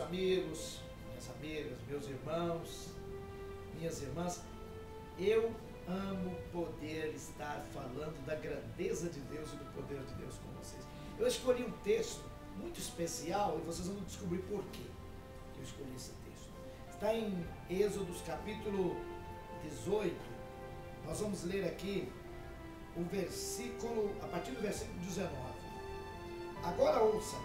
amigos, minhas amigas, meus irmãos, minhas irmãs, eu amo poder estar falando da grandeza de Deus e do poder de Deus com vocês. Eu escolhi um texto muito especial e vocês vão descobrir por quê que eu escolhi esse texto. Está em Êxodos capítulo 18, nós vamos ler aqui o versículo, a partir do versículo 19. Agora ouça,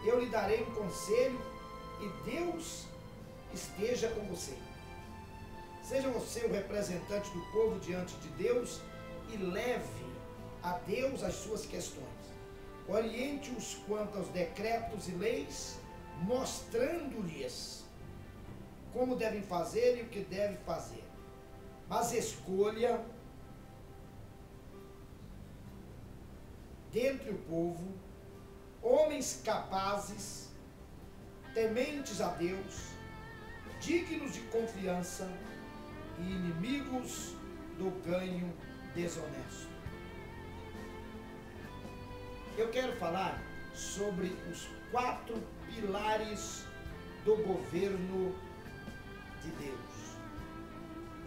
eu lhe darei um conselho e Deus esteja com você. Seja você o representante do povo diante de Deus e leve a Deus as suas questões. Oriente-os quanto aos decretos e leis, mostrando-lhes como devem fazer e o que devem fazer. Mas escolha dentre o povo homens capazes, tementes a Deus, dignos de confiança e inimigos do ganho desonesto. Eu quero falar sobre os 4 pilares do governo de Deus.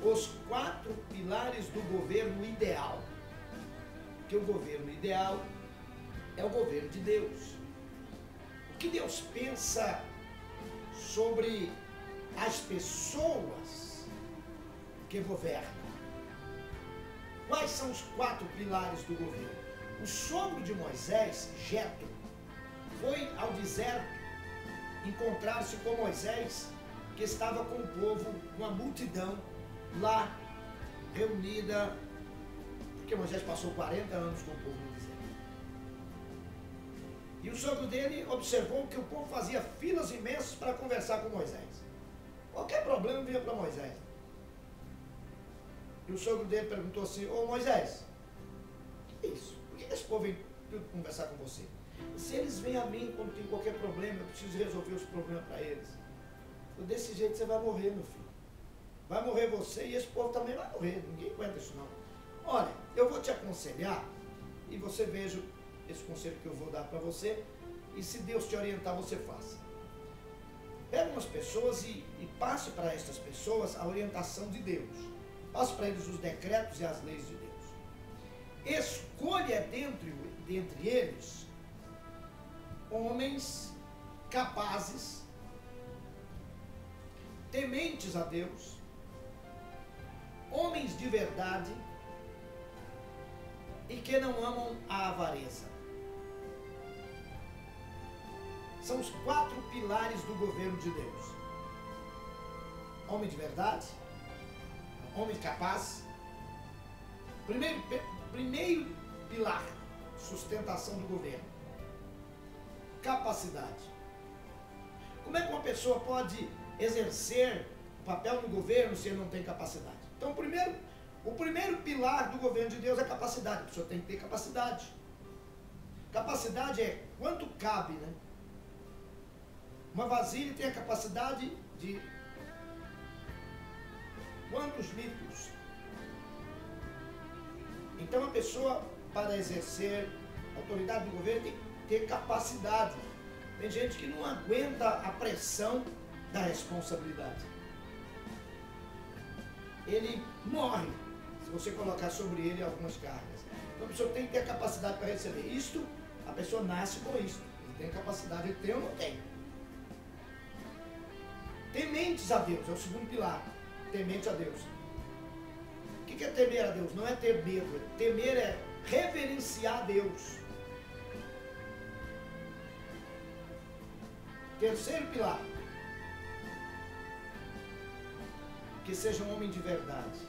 Os 4 pilares do governo ideal. Porque o governo ideal é o governo de Deus. O que Deus pensa sobre as pessoas que governam? Quais são os 4 pilares do governo? O sogro de Moisés, Jetro, foi ao deserto encontrar-se com Moisés, que estava com o povo, uma multidão lá reunida, porque Moisés passou 40 anos com o povo no deserto. E o sogro dele observou que o povo fazia filas imensas para conversar com Moisés. Qualquer problema vinha para Moisés. E o sogro dele perguntou assim: ô Moisés, o que é isso? Por que esse povo vem tudo conversar com você? Se eles vêm a mim quando tem qualquer problema, eu preciso resolver os problemas para eles. Desse jeito você vai morrer, meu filho. Vai morrer você e esse povo também vai morrer. Ninguém aguenta isso não. Olha, eu vou te aconselhar e você veja esse conselho que eu vou dar para você, e se Deus te orientar, você faça. Pega umas pessoas e passe para essas pessoas a orientação de Deus. Passe para eles os decretos e as leis de Deus. Escolha dentre eles homens capazes, tementes a Deus, homens de verdade e que não amam a avareza. São os 4 pilares do governo de Deus. Homem de verdade, homem capaz. Primeiro pilar, sustentação do governo. Capacidade. Como é que uma pessoa pode exercer o papel no governo se ele não tem capacidade? Então, o primeiro pilar do governo de Deus é capacidade. A pessoa tem que ter capacidade. Capacidade é quanto cabe, né? Uma vasilha tem a capacidade de quantos litros? Então a pessoa, para exercer a autoridade do governo, tem que ter capacidade. Tem gente que não aguenta a pressão da responsabilidade. Ele morre se você colocar sobre ele algumas cargas. Então a pessoa tem que ter a capacidade para receber. Isto, a pessoa nasce com isto. Ele tem capacidade, ele tem ou não tem. Tementes a Deus, é o segundo pilar. Temente a Deus. O que é temer a Deus? Não é ter medo. Temer é reverenciar a Deus. Terceiro pilar. Que seja um homem de verdade.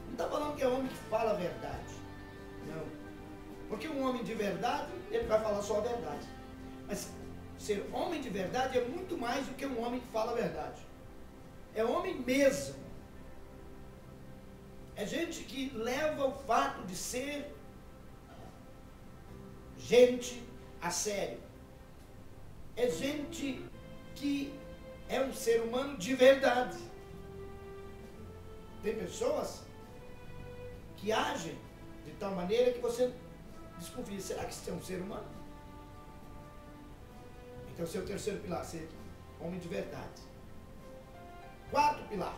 Não está falando que é homem que fala a verdade. Não. Porque um homem de verdade, ele vai falar só a verdade. Mas ser homem de verdade é muito mais do que um homem que fala a verdade. É homem mesmo. É gente que leva o fato de ser gente a sério. É gente que é um ser humano de verdade. Tem pessoas que agem de tal maneira que você desconfia. Será que isso é um ser humano? Então, seu terceiro pilar, ser homem de verdade. Quarto pilar,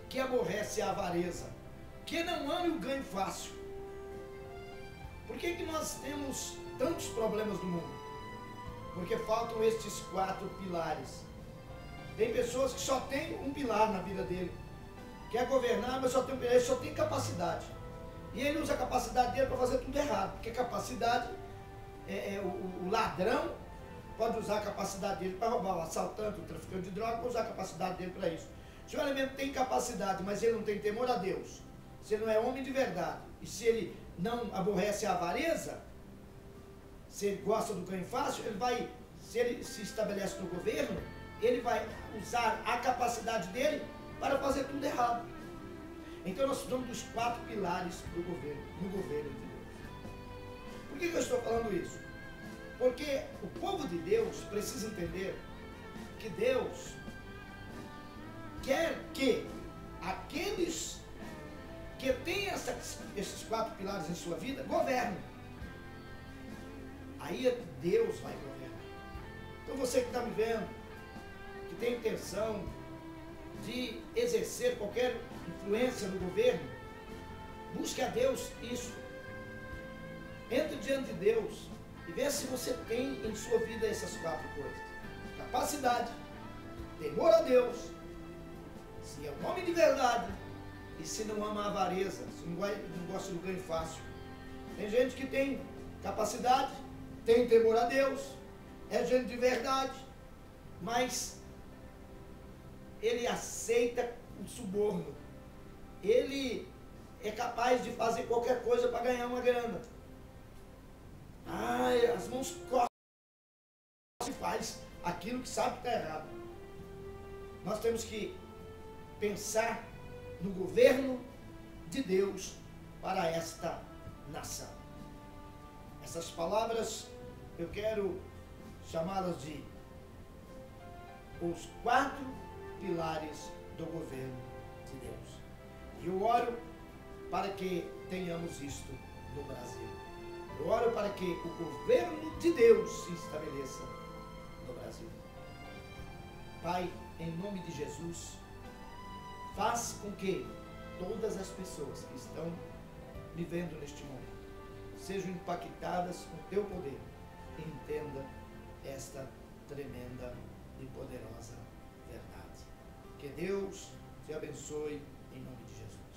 que aborrece a avareza, que não ama o ganho fácil. Por que nós temos tantos problemas no mundo? Porque faltam estes 4 pilares. Tem pessoas que só têm um pilar na vida dele. Quer governar, mas só tem um pilar, ele só tem capacidade. E ele usa a capacidade dele para fazer tudo errado. Porque capacidade, o ladrão pode usar a capacidade dele para roubar, o assaltante, o traficante de droga pode usar a capacidade dele para isso. Se o elemento tem capacidade, mas ele não tem temor a Deus, se ele não é homem de verdade, e se ele não aborrece a avareza, se ele gosta do ganho fácil, ele vai, se ele se estabelece no governo, ele vai usar a capacidade dele para fazer tudo errado. Então nós precisamos dos 4 pilares do governo, no governo de Deus. Por que eu estou falando isso? Porque o povo de Deus precisa entender que Deus quer que aqueles que têm esses 4 pilares em sua vida governem. Aí Deus vai governar. Então você que está me vendo, que tem intenção de exercer qualquer influência no governo, busque a Deus isso. Entre diante de Deus e veja se você tem em sua vida essas 4 coisas. Capacidade, temor a Deus, se é um homem de verdade e se não ama a avareza, se não gosta do ganho fácil. Tem gente que tem capacidade, tem temor a Deus, é gente de verdade, mas ele aceita o suborno. Ele é capaz de fazer qualquer coisa para ganhar uma grana. As mãos cortam e faz aquilo que sabe que está errado. Nós temos que pensar no governo de Deus para esta nação. Essas palavras eu quero chamá-las de os 4 pilares do governo de Deus. E eu oro para que tenhamos isto no Brasil. Eu oro para que o governo de Deus se estabeleça no Brasil. Pai, em nome de Jesus, faz com que todas as pessoas que estão me vendo neste momento sejam impactadas com o teu poder e entendam esta tremenda e poderosa verdade. Que Deus te abençoe em nome de Jesus.